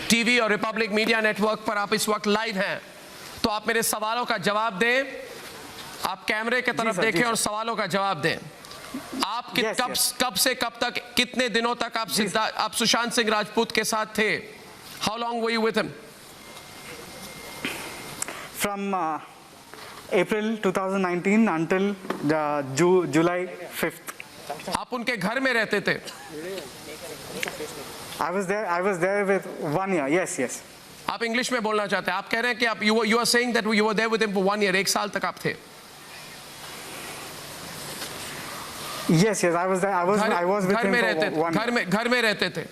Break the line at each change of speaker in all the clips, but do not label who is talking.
TV और Republic media network पर आप इस वक्त लाइव हैं, तो आप मेरे सवालों का जवाब दें। आप कैमरे की तरफ देखें और सवालों का जवाब दें। आप कब से कब तक, कितने दिनों तक आप सुशांत सिंह राजपूत के साथ थे? How long were you with him?
From April 2019 until July 5th.
आप उनके घर में रहते थे?
I was there with 1 year. Yes.
आप इंग्लिश में बोलना चाहते हैं? आप कह रहे हैं कि आप you are saying that you were there with him for 1 year. 1 साल तक आप थे?
Yes, I was there. I was with him for 1 year.
घर में रहते थे?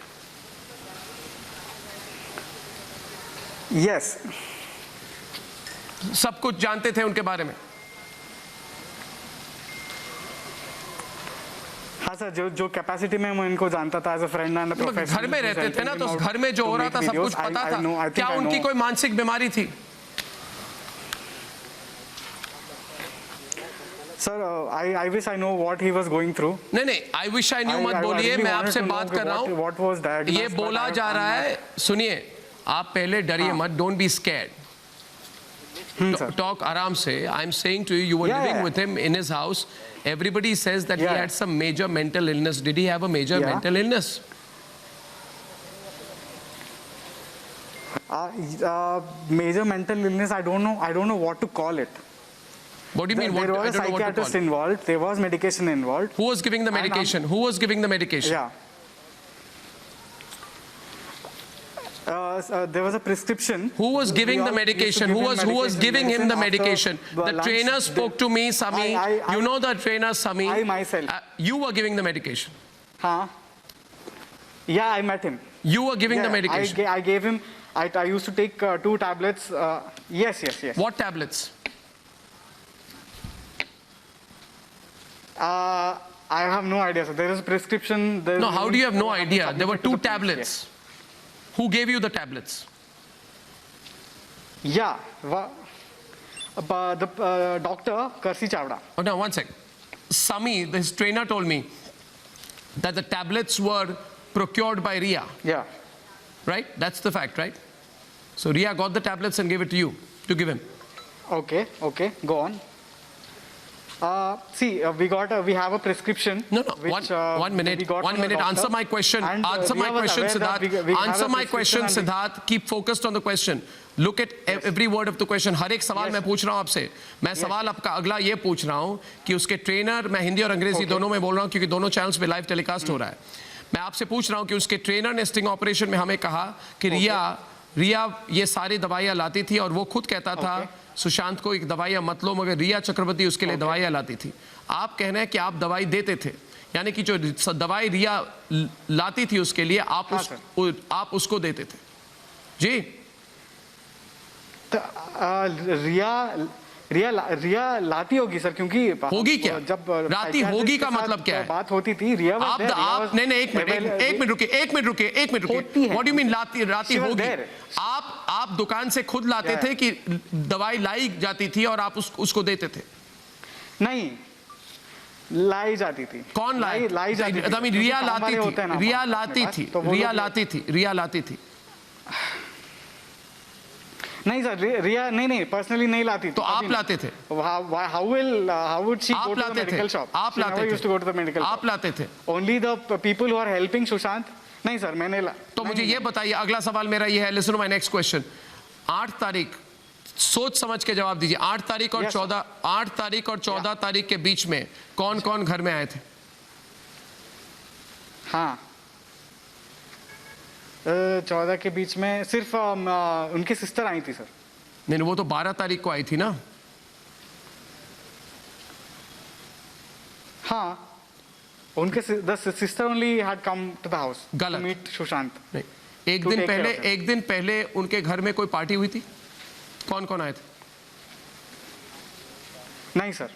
Yes.
सब कुछ जानते थे उनके बारे में?
हाँ सर, जो कैपेसिटी में मैं इनको जानता था as a friend and professor.
घर में रहते थे ना, तो घर में जो हो रहा था सब कुछ पता था। क्या उनकी कोई मानसिक बीमारी थी?
Sir, I wish I know what he was going through.
नहीं, I wish I knew मत बोलिए, मैं आपसे बात कर रहा हूँ।
What was diagnosed?
ये बोला जा रहा है, सुनिए, आप पहले डरिए मत, don't be scared. Talk आराम से. I'm saying to you, you were living with him in his house. Everybody says that he had some major mental illness. Did he have a major mental illness?
Major mental illness, I don't know what to call it.
What do you mean?
There was a psychiatrist involved. There was medication involved.
Who was giving the medication? Who was giving the medication?
Yeah. There was a prescription.
Who was giving the medication? Who was giving him the medication? The trainer spoke to me, Sami. You know the trainer, Sami.
I myself.
You were giving the medication.
Yeah, I met him.
You were giving the medication.
I gave him. I used to take 2 tablets. Yes.
What tablets?
I have no idea. So there is a prescription.
No, how do you have no idea? There were 2 tablets. Who gave you the tablets?
Yeah, the doctor, Karsi Chavda.
Oh, now, one sec. Sami, his trainer told me that the tablets were procured by Ria.
Yeah.
Right? That's the fact, right? So Ria got the tablets and gave it to you, to give him.
Okay, go on. See, we have a prescription.
No. One minute. Answer my question. Answer my question, Siddharth. Answer my question, Siddharth. Keep focused on the question. Look at every word of the question. हर एक सवाल मैं पूछ रहा हूँ आपसे. मैं सवाल आपका अगला ये पूछ रहा हूँ कि उसके ट्रेनर, मैं हिंदी और अंग्रेजी दोनों में बोल रहा हूँ क्योंकि दोनों चैनल्स पे लाइव टेलीकास्ट हो रहा है. मैं आपसे पूछ रहा हूँ कि उसके ट्रेनर ने स्टिंग ऑपरेशन में हमें कहा कि रिया ये सारी दवाइयाँ लाती थी और वो खुद कहता था सुशांत को एक दवाइयाँ मत लो, मगर रिया चक्रवर्ती उसके लिए दवाइयाँ लाती थी. आप कह रहे हैं कि आप दवाई देते थे, यानी कि जो दवाई रिया लाती थी उसके लिए आप उसको देते थे जी?
रिया लाती होगी सर, क्योंकि
होगी क्या? जब राती होगी का मतलब क्या है?
बात होती थी रिया
आप नहीं एक मिनट रुकिए. व्हाट डू यू मीन राती होगी? आप दुकान से खुद लाते थे कि दवाई लाई जाती थी और आप उसको देते थे?
नहीं, लाई जाती थी. कौन लाई जाती थी?
रिया लाती थी.
नहीं सर, रिया नहीं पर्सनली नहीं लाती.
तो आप लाते थे?
How would she go to the medical shop?
आप लाते थे?
Used to go to the medical shop.
आप लाते थे?
Only the people who are helping Sushant. नहीं सर, मैंने
तो मुझे ये बताइए, अगला सवाल मेरा ये है. Listen to my next question. 8 तारीख, सोच समझ के जवाब दीजिए. 8 तारीख और 14 तारीख के बीच में कौन कौन घर में आए थे?
हाँ, 14 के बीच में सिर्फ उनकी सिस्टर आई थी सर.
नहीं, वो तो 12 तारीख को आई थी ना.
हाँ, उनके sister only had come to the house to meet Sushant.
नहीं, एक दिन पहले उनके घर में कोई पार्टी हुई थी? कौन आए थे?
नहीं सर.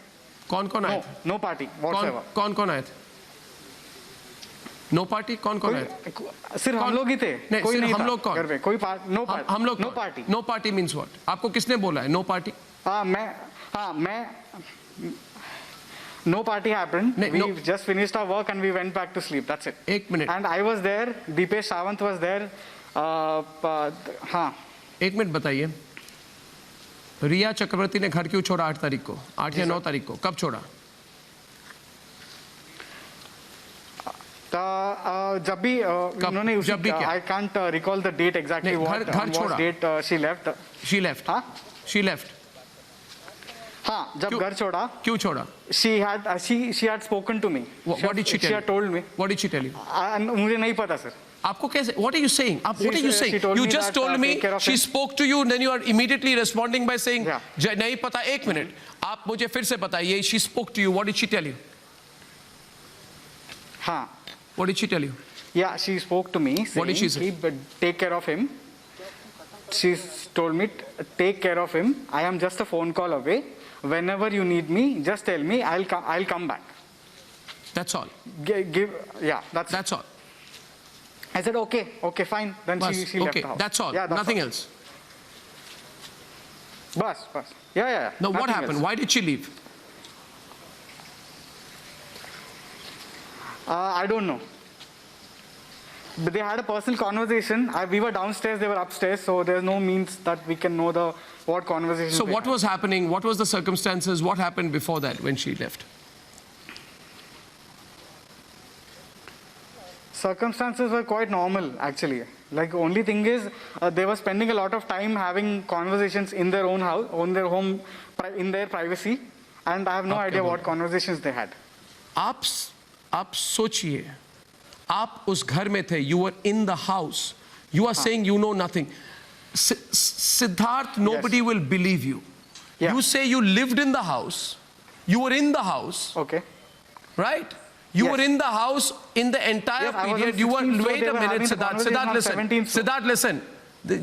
कौन आए थे?
No party.
कौन आए थे? No party. कौन आए थे?
सिर्फ हम लोग ही थे.
कोई नहीं. हम लोग कौन?
घर पे कोई नो पार्टी.
हम लोग
no party.
No party means what? आपको किसने बोला है नो पार्टी?
मैं No party happened. We just finished our work and we went back to sleep. That's it.
एक minute.
And I was there. Deepesh Sawant was there. हाँ,
एक minute बताइए, रिया चक्रवर्ती ने घर क्यों छोड़ा 8 तारीख को, 8 या 9 तारीख को, कब छोड़ा?
जब भी उन्होंने
जब भी क्या?
I can't recall the date exactly
घर छोड़ा,
डेट शी लेफ्ट हाँ
शी लेफ्ट
हाँ, जब घर छोड़ा,
क्यों छोड़ा?
she had spoken to me.
What did she tell
She
you?
had told me.
What did she tell you?
मुझे नहीं पता सर.
आपको कैसे? What are you saying? What are you saying? You just told me she spoke to you, and then you are immediately responding by saying नहीं पता. एक minute, आप मुझे फिर से बताइए. She spoke to you. What did she tell you?
हाँ.
What did she tell you?
Yeah, she spoke to me.
What did she say?
Take care of him. She told me, take care of him. I am just a phone call away. Whenever you need me, just tell me. I'll come back.
That's all.
That's all. I said okay, fine. Then she left the house.
That's all.
Yeah,
nothing else.
Bas. Yeah.
Now what happened? Why did she leave?
I don't know. But they had a personal conversation. We were downstairs, they were upstairs, so there's no means that we can know what conversation.
So what was happening? What was the circumstances? What happened before that when she left?
Circumstances were quite normal, actually. Like, only thing is, they were spending a lot of time having conversations in their own house, on their home, in their privacy, and I have no idea what conversations they had.
आप सोचिए, आप उस घर में थे, you were in the house, you are saying you know nothing. Siddharth, nobody will believe you. You say you lived in the house, you were in the house,
okay,
right? You were in the house in the entire period. You were, wait a minute, Siddharth, listen.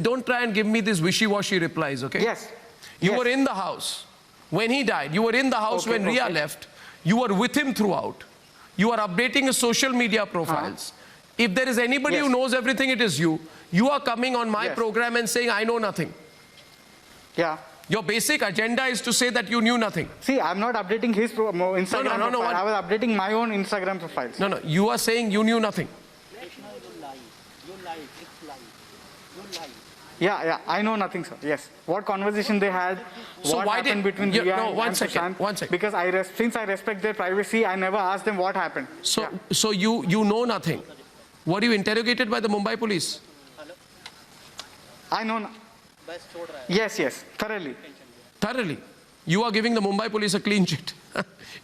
Don't try and give me these wishy-washy replies, okay?
Yes.
You were in the house when he died. You were in the house when Riya left. You were with him throughout. You are updating his social media profiles. If there is anybody who knows everything, it is you. You are coming on my program and saying, I know nothing.
Yeah.
Your basic agenda is to say that you knew nothing.
See, I'm not updating his Instagram profile. I was updating my own Instagram profiles.
No, you are saying you knew nothing.
Yeah, I know nothing, sir. Yes. What conversation they had, what happened between Riya and Sushant. Because since I respect their privacy, I never asked them what happened.
So you know nothing. Were you interrogated by the Mumbai police?
I know. Yes, thoroughly.
Thoroughly. You are giving the Mumbai police a clean sheet.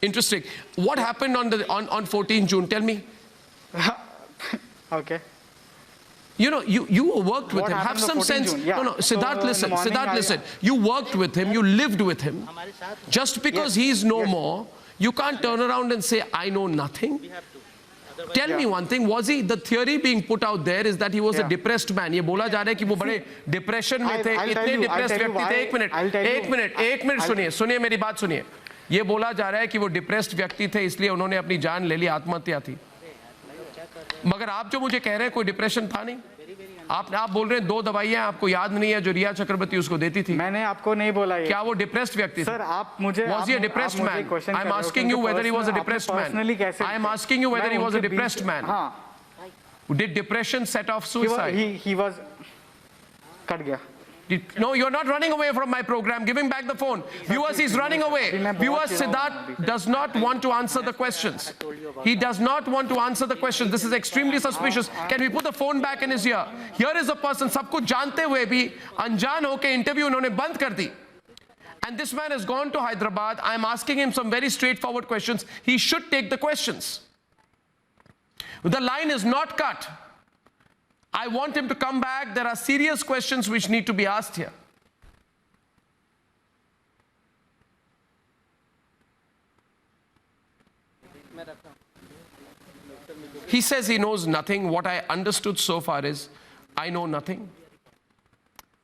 Interesting. What happened on 14 June? Tell me.
Okay.
You know, you worked with him. Have some sense.
Yeah.
No, Siddharth, listen. Siddharth, listen. You worked with him. You lived with him. Just because he's no more, you can't turn around and say, I know nothing. Tell me one thing. Was he, the theory being put out there is that he was a depressed man. ये बोला जा रहा है कि वो बड़े depression में थे, इतने depressed व्यक्ति थे. एक मिनट सुनिए मेरी बात सुनिए. ये बोला जा रहा है कि वो depressed व्यक्ति थे, इसलिए उन्होंने अपनी जान ले ली, आत्महत्या थी. मगर आप जो मुझे कह रहे हैं कोई डिप्रेशन था नहीं. आप बोल रहे हैं 2 दवाइयां आपको याद नहीं है जो रिया चक्रवर्ती उसको देती थी.
मैंने आपको नहीं बोला ये.
क्या वो डिप्रेस्ड व्यक्ति थे?
सर आप मुझे
Was he a depressed man? I'm asking you whether he was a depressed man. I am asking you whether he was a depressed man.
हाँ.
Did depression set off suicide?
He was. Cut गया.
No, you're not running away from my program. Give him back the phone. Viewers, he's running away. Viewers, Siddharth does not want to answer the questions. He does not want to answer the questions. This is extremely suspicious. Can we put the phone back in his ear? Here is a person, सब कुछ जानते हुए भी अनजान होके interview उन्होंने बंद कर दी. And this man has gone to Hyderabad. I am asking him some very straightforward questions. He should take the questions. The line is not cut. I want him to come back. There are serious questions which need to be asked here. He says he knows nothing. What I understood so far is, I know nothing.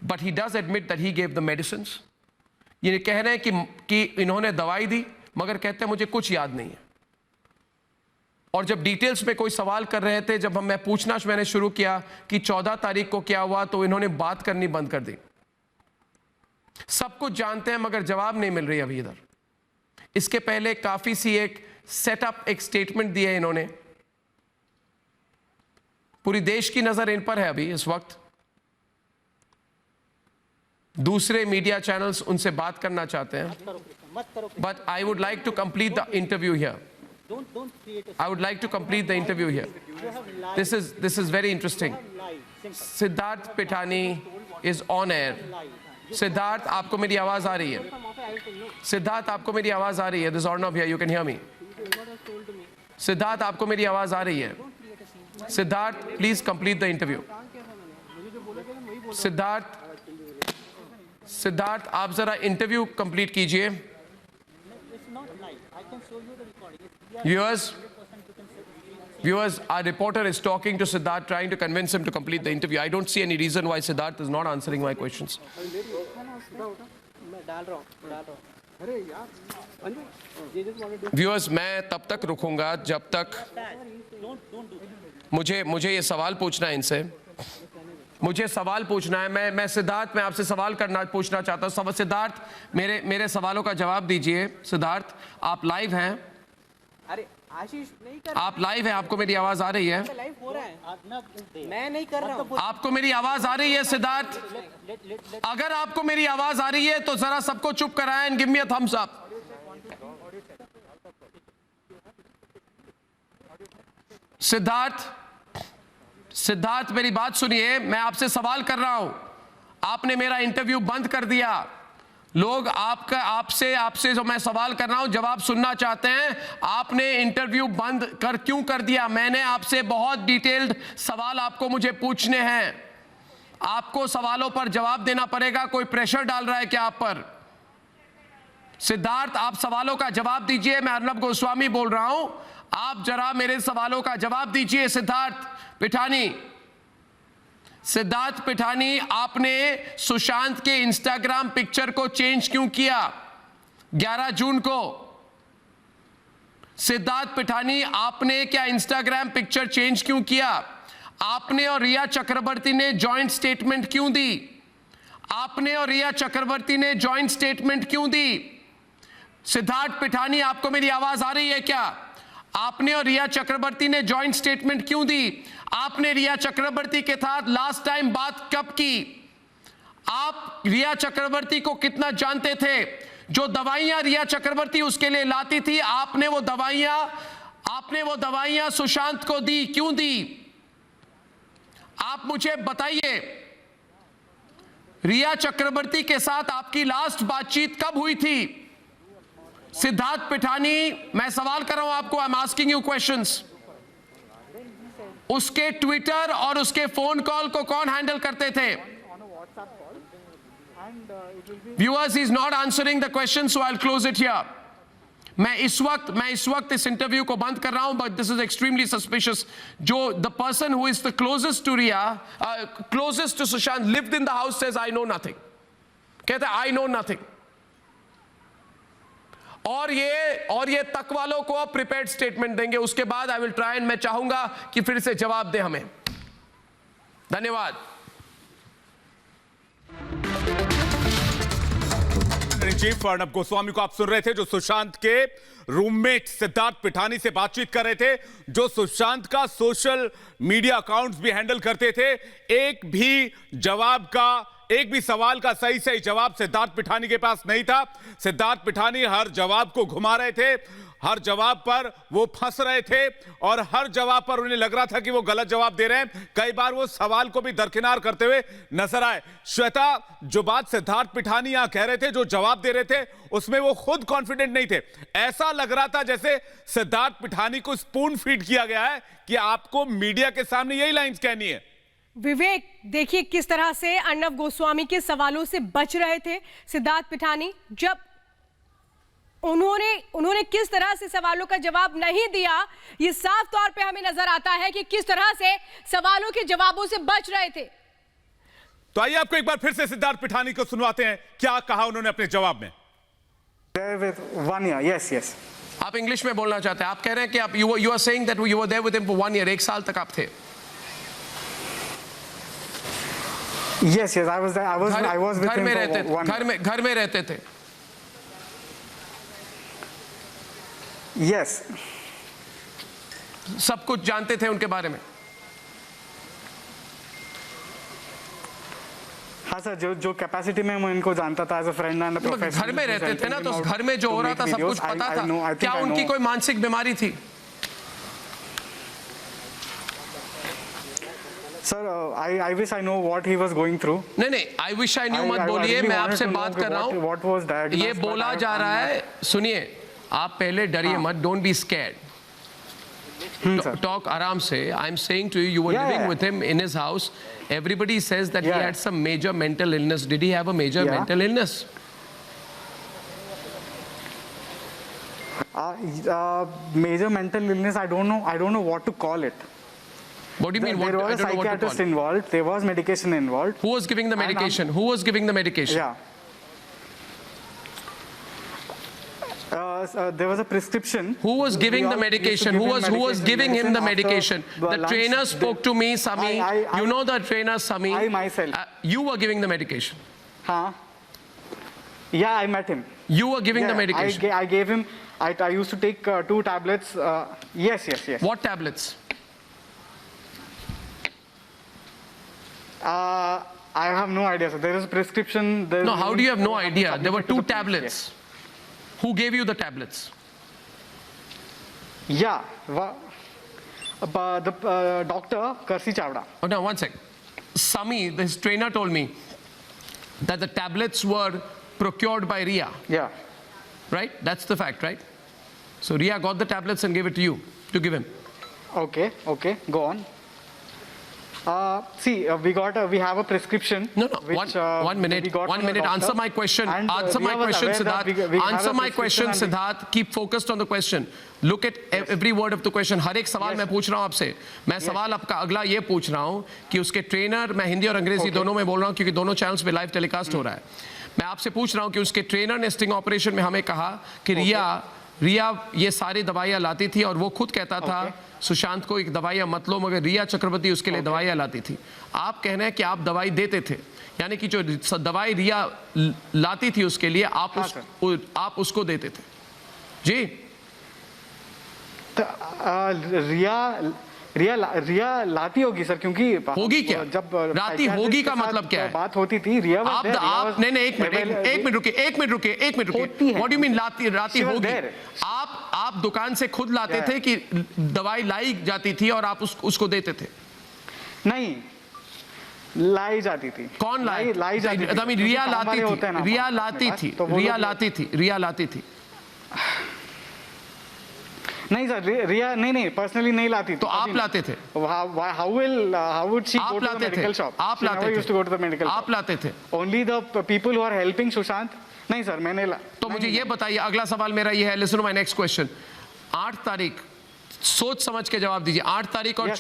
But he does admit that he gave the medicines. ये कह रहे हैं कि इन्होंने दवाई दी, मगर कहते हैं मुझे कुछ याद नहीं है. और जब डिटेल्स में कोई सवाल कर रहे थे, जब मैं पूछना मैंने शुरू किया कि 14 तारीख को क्या हुआ, तो इन्होंने बात करनी बंद कर दी. सब कुछ जानते हैं मगर जवाब नहीं मिल रही अभी इधर. इसके पहले काफी सी एक सेटअप, एक स्टेटमेंट दी है इन्होंने. पूरी देश की नजर इन पर है अभी इस वक्त. दूसरे मीडिया चैनल्स उनसे बात करना चाहते हैं, but I would like to complete the interview here. I would like to complete the interview here. This is very interesting. Siddharth Pithani is on air. Siddharth, आपको मेरी आवाज आ रही है? सिद्धार्थ, आपको मेरी आवाज आ रही है? This is Arnav here. You can hear me. Siddharth, आपको मेरी आवाज आ रही है? Siddharth, please complete the interview. Siddharth, आप जरा इंटरव्यू कंप्लीट कीजिए. Viewers, our reporter is talking to Siddharth, trying to convince him to complete the interview. I don't see any reason why Siddharth is not answering my questions. Viewers, मैं तब तक रुकूंगा जब तक मुझे ये सवाल पूछना है इनसे. मुझे सवाल पूछना है. मैं सिद्धार्थ, मैं आपसे सवाल पूछना चाहता हूँ. सिद्धार्थ, मेरे सवालों का जवाब दीजिए. सिद्धार्थ, आप लाइव हैं?
अरे आशीष, नहीं कर.
आप लाइव हैं? आपको मेरी आवाज आ रही है?
लाइव हो रहा है. मैं नहीं कर रहा हूँ.
आपको मेरी आवाज आ रही है सिद्धार्थ? अगर आपको मेरी आवाज आ रही है तो जरा सबको चुप कराएं and give me a thumbs up. Siddharth, मेरी बात सुनिए. मैं आपसे सवाल कर रहा हूं. आपने मेरा इंटरव्यू बंद कर दिया. लोग आपसे जो मैं सवाल कर रहा हूं जवाब सुनना चाहते हैं. आपने इंटरव्यू बंद क्यों कर दिया? मैंने आपसे बहुत डिटेल्ड सवाल आपको मुझे पूछने हैं. आपको सवालों पर जवाब देना पड़ेगा. कोई प्रेशर डाल रहा है क्या आप पर? सिद्धार्थ, आप सवालों का जवाब दीजिए. मैं अर्नब गोस्वामी बोल रहा हूं. आप जरा मेरे सवालों का जवाब दीजिए. सिद्धार्थ पिठानी, आपने सुशांत के इंस्टाग्राम पिक्चर को चेंज क्यों किया 11 जून को? सिद्धार्थ पिठानी, आपने क्या इंस्टाग्राम पिक्चर चेंज क्यों किया? आपने और रिया चक्रवर्ती ने जॉइंट स्टेटमेंट क्यों दी? आपने और रिया चक्रवर्ती ने जॉइंट स्टेटमेंट क्यों दी? सिद्धार्थ पिठानी, आपको मेरी आवाज आ रही है क्या? आपने और रिया चक्रवर्ती ने जॉइंट स्टेटमेंट क्यों दी? आपने रिया चक्रवर्ती के साथ लास्ट टाइम बात कब की? आप रिया चक्रवर्ती को कितना जानते थे? जो दवाइयां रिया चक्रवर्ती उसके लिए लाती थी, आपने वो दवाइयां सुशांत को दी. क्यों दी? आप मुझे बताइए. रिया चक्रवर्ती के साथ आपकी लास्ट बातचीत कब हुई थी? सिद्धार्थ पिठानी, मैं सवाल कर रहा हूं आपको. I am asking you questions. उसके ट्विटर और उसके फोन कॉल को कौन हैंडल करते थे? Viewers, he is not answering the question, so I will close it here. मैं इस वक्त इस इंटरव्यू को बंद कर रहा हूं, but this is extremely suspicious. जो the person who is the closest to Rhea, closest to Sushant, lived in the house, says I know nothing. कहते आई नो नथिंग. और ये तक वालों को अब प्रिपेयर्ड स्टेटमेंट देंगे. उसके बाद आई विल ट्राई एंड मैं चाहूंगा कि फिर से जवाब दे हमें. धन्यवाद.
चीफ अर्नब गोस्वामी को आप सुन रहे थे, जो सुशांत के रूममेट सिद्धार्थ पिठानी से बातचीत कर रहे थे, जो सुशांत का सोशल मीडिया अकाउंट्स भी हैंडल करते थे. एक भी सवाल का सही जवाब सिद्धार्थ पिठानी के पास नहीं था. सिद्धार्थ पिठानी हर जवाब को घुमा रहे थे, हर जवाब पर वो फंस रहे थे और हर जवाब पर उन्हें लग रहा था कि वो गलत जवाब दे रहे हैं. कई बार वो सवाल को भी दरकिनार करते हुए नजर आए. श्वेता, जो बात सिद्धार्थ पिठानी यहां कह रहे थे, जो जवाब दे रहे थे, उसमें वो खुद कॉन्फिडेंट नहीं थे. ऐसा लग रहा था जैसे सिद्धार्थ पिठानी को स्पून फीड किया गया है कि आपको मीडिया के सामने यही लाइंस कहनी है.
विवेक, देखिए किस तरह से अर्नब गोस्वामी के सवालों से बच रहे थे सिद्धार्थ पिठानी. जब उन्होंने किस तरह से सवालों का जवाब नहीं दिया, ये साफ तौर पे हमें नजर आता है कि किस तरह से सवालों के जवाबों से बच रहे थे.
तो आइए आपको एक बार फिर से सिद्धार्थ पिठानी को सुनवाते हैं, क्या कहा उन्होंने अपने जवाब में.
Yes.
आप इंग्लिश में बोलना चाहते हैं. आप कह रहे हैं कि आप you are saying that you were there with him for 1 year. 1 साल तक आप थे.
Yes, I was there. I was with him for 1 year.
घर में रहते थे.
Yes.
सब कुछ जानते थे उनके बारे में.
हाँ सर, जो कैपेसिटी में मैं इनको जानता था as a friend and professor,
घर में रहते थे ना, तो घर में जो हो रहा था सब कुछ पता था। क्या उनकी कोई मानसिक बीमारी थी?
Sir I wish I know what he was going through.
नहीं, आई विश आई न्यू मत बोलिए, मैं आपसे बात कर रहा हूँ।
व्हाट वाज डायग्नोस्ड,
ये बोला जा रहा है, सुनिए, आप पहले डरिए मत, डोंट बी स्कैर्ड, talk आराम से। I'm saying to you, you were living with him in his house. Everybody says that he had some major mental illness. Did he have a major mental illness?
Major mental illness, I don't know what to call it.
What do you mean?
There was a psychiatrist involved. There was medication involved.
Who was giving the medication? Who was giving the medication?
Yeah. There was a prescription.
Who was giving the medication? Who was giving him the medication? The trainer spoke to me, Sami. You know the trainer, Sami.
I myself.
You were giving the medication.
Huh? Yeah, I met him.
You were giving the medication.
I gave him. I used to take 2 tablets. Yes.
What tablets?
I have no idea, sir. There is a prescription.
No, how do you have no idea? There were 2 tablets. Who gave you the tablets?
Yeah. The doctor, Karsi Chavda.
Oh, now, one sec. Sami, his trainer told me that the tablets were procured by Ria.
Yeah.
Right? That's the fact, right? So Ria got the tablets and gave it to you to give him.
Okay. Go on. See, we have a prescription.
No.
Which,
One minute. Answer my question. Answer my question, Siddharth. Answer my question, Siddharth. Keep focused on the question. Look at every word of the question. हर एक सवाल मैं पूछ रहा हूँ आपसे. मैं सवाल आपका अगला ये पूछ रहा हूँ कि उसके ट्रेनर, मैं हिंदी और अंग्रेजी दोनों में बोल रहा हूँ क्योंकि दोनों चैनल्स पे लाइव टेलीकास्ट हो रहा है. मैं आपसे पूछ रहा हूँ कि उसके ट्रेनर ने स्टिंग ऑपरेशन में हमें कहा कि रिया ये सारी दवाइयाँ लाती थी और वो खुद कहता था सुशांत को एक दवाइयाँ मत लो, मगर रिया चक्रवर्ती उसके लिए दवाइयाँ लाती थी. आप कहना है कि आप दवाई देते थे, यानी कि जो दवाई रिया लाती थी उसके लिए आप उसको देते थे जी?
रिया लाती होगी सर, क्योंकि
होगी क्या?
जब
लाती होगी का मतलब क्या है?
बात होती थी रिया
आप नहीं एक मिनट रुकिए. व्हाट डू यू मीन लाती होगी? आप दुकान से खुद लाते थे कि दवाई लाई जाती थी और आप उसको देते थे?
नहीं, लाई जाती थी.
कौन लाई जाती थी? रिया लाती थी.
नहीं सर, रिया नहीं पर्सनली नहीं लाती.
तो आप लाते थे?
How would she go to the medical shop?
आप लाते थे?
She never used to go to the medical shop.
आप लाते थे?
Only the people who are helping Sushant. नहीं सर, मैंने
तो मुझे ये बताइए, अगला सवाल मेरा ये है. Listen to my next question. 8 तारीख, सोच समझ के जवाब दीजिए. 8 तारीख और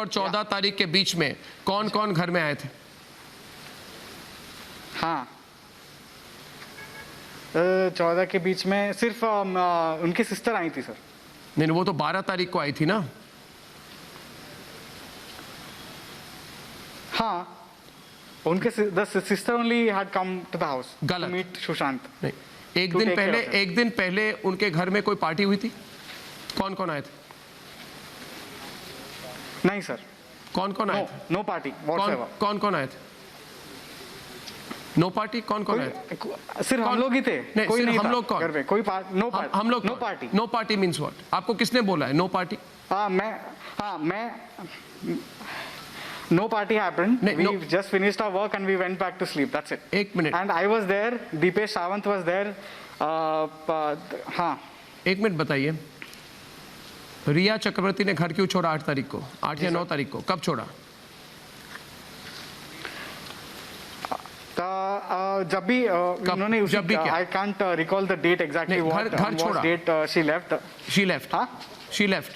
14 तारीख के बीच में कौन कौन घर में आए थे?
हाँ, 14 के बीच में सिर्फ उनकी सिस्टर आई थी सर.
नहीं, वो तो 12 तारीख को आई थी ना.
हाँ, उनके sister only had come to the house
to
meet Sushant.
नहीं, एक दिन पहले उनके घर में कोई पार्टी हुई थी? कौन कौन आए थे?
नहीं सर.
कौन आए थे?
No party.
कौन आए थे? No party. कौन आए थे?
सिर्फ हम लोग ही थे. कोई नहीं,
हम लोग कौन?
घर पे कोई नो पार्टी.
हम लोग no party. No party means what? आपको किसने बोला है नो पार्टी?
मैं no party happened. We just finished our work and we went back to sleep. That's it.
एक minute.
And I was there. Deepesh Sawant was there. हाँ.
एक minute बताइए, रिया चक्रवर्ती ने घर क्यों छोड़ा 8 तारीख को? 8 या 9 तारीख को कब छोड़ा?
जब भी उन्होंने I can't recall the date exactly.
घर छोड़ा.
Date she left.
She left.
हाँ?
She left.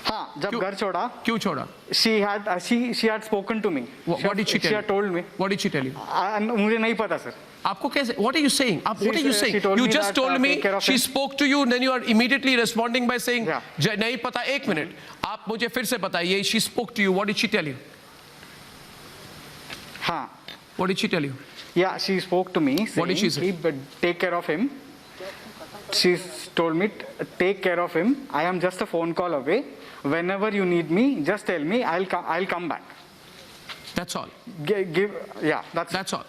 हाँ, जब घर छोड़ा.
क्यों छोड़ा?
She had spoken to me.
What did she tell you?
She had told me.
What did she tell you?
मुझे नहीं पता सर.
आपको कैसे? What are you saying? What are you saying? You just told me she spoke to you, and then you are immediately responding by saying नहीं पता. एक minute, आप मुझे फिर से बताइए. She spoke to you. What did she tell you?
हाँ.
What did she tell you?
Yeah, she spoke to me saying,
what did she say?
Take care of him. She told me, take care of him. I am just a phone call away. Whenever you need me, just tell me. I'll come back.
That's all.
Yeah,
That's all.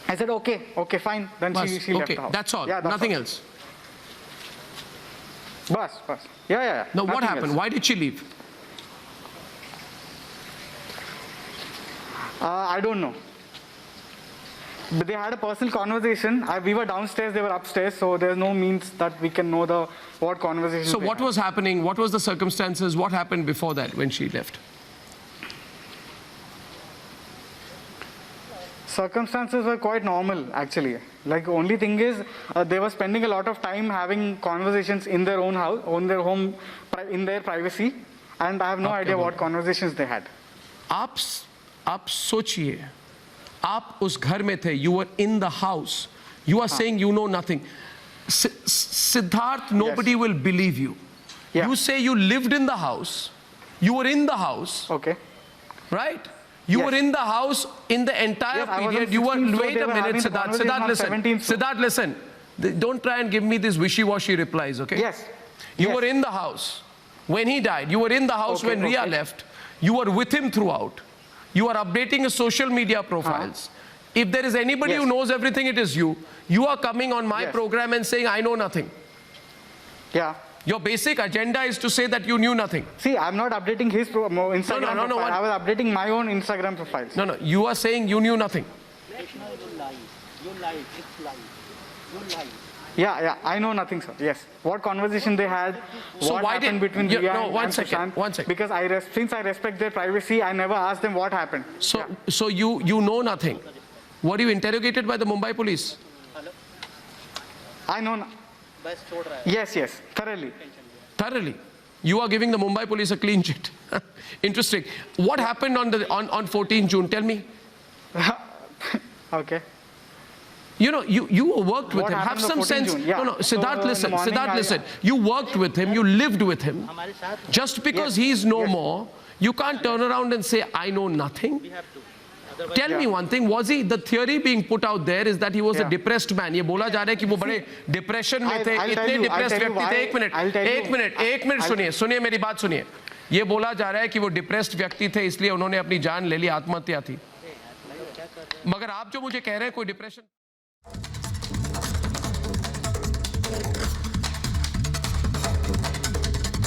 I said, okay, fine. Then
Bas,
she left
okay,
the house.
that's all.
Yeah,
Nothing
all.
else.
Bas. Yeah.
Now, what
Nothing
happened?
else.
Why did she leave?
I don't know. But they had a personal conversation. We were downstairs, they were upstairs, so there's no means that we can know what conversation.
So
they
what
had.
was happening? What was the circumstances? What happened before that when she left?
Circumstances were quite normal, actually. Like, only thing is, they were spending a lot of time having conversations in their own house, on their home, in their privacy, and I have no idea what conversations they had.
आप सोचिए, आप उस घर में थे, you were in the house, you are saying you know nothing. Siddharth, nobody will believe you.
Yeah.
You say you lived in the house, you were in the house,
Okay.
right? You
Yes.
were in the house in the entire
Yes, I was on
period. You were,
16th, so
wait
they
a
were
minute,
having the
Siddharth.
conversation
Siddharth,
on
listen.
17th, so-
Siddharth, listen. Don't try and give me these wishy-washy replies, okay?
Yes.
You
Yes.
were in the house when he died. You were in the house
Okay,
when Ria
okay.
left. You were with him throughout. You are updating his social media profiles. If there is anybody
Yes.
who knows everything, it is you. You are coming on my
Yes.
program and saying, I know nothing.
Yeah.
Your basic agenda is to say that you knew nothing.
See, I'm not updating his Instagram
no,
profile. I was updating my own Instagram profiles.
No, you are saying you knew nothing.
You lie. It's lie. You lie.
Yeah, I know nothing, sir. Yes. What conversation they had,
So
what
why
happened
did-
between
Yeah,
Ria
no,
and
one
and
second,
Sushant.
one second.
Because since I respect their privacy, I never asked them what happened.
So you know nothing. Were you interrogated by the Mumbai police?
I know.
बस छोड़ रहा है
Yes, thoroughly.
Thoroughly. You are giving the Mumbai police a clean chit. Interesting. What happened on 14 June? Tell me.
Okay.
You know, you worked with
What
him. Have
happened on
some
14
sense.
June? Yeah.
No,
So,
Siddharth,
in the
listen.
morning,
Siddharth,
I-
listen. You worked with him. You lived with him.
हमारे साथ
Just because
Yes.
he's no
Yes.
more, you can't turn around and say, I know nothing.
we have to otherwise
Tell me one thing. Was he, the theory being put out there is that he was a
Yeah.
depressed man. ये बोला जा रहा है कि वो बड़े depression में थे,
I'll tell
इतने
you, I'll
depressed
tell you
व्यक्ति थे.
why-
एक मिनट,
I'll tell you-
एक मिनट सुनिए मेरी बात सुनिए. ये बोला जा रहा है कि वो डिप्रेस्ड व्यक्ति थे इसलिए उन्होंने अपनी जान ले ली, आत्महत्या थी. मगर आप जो मुझे कह रहे हैं कोई डिप्रेशन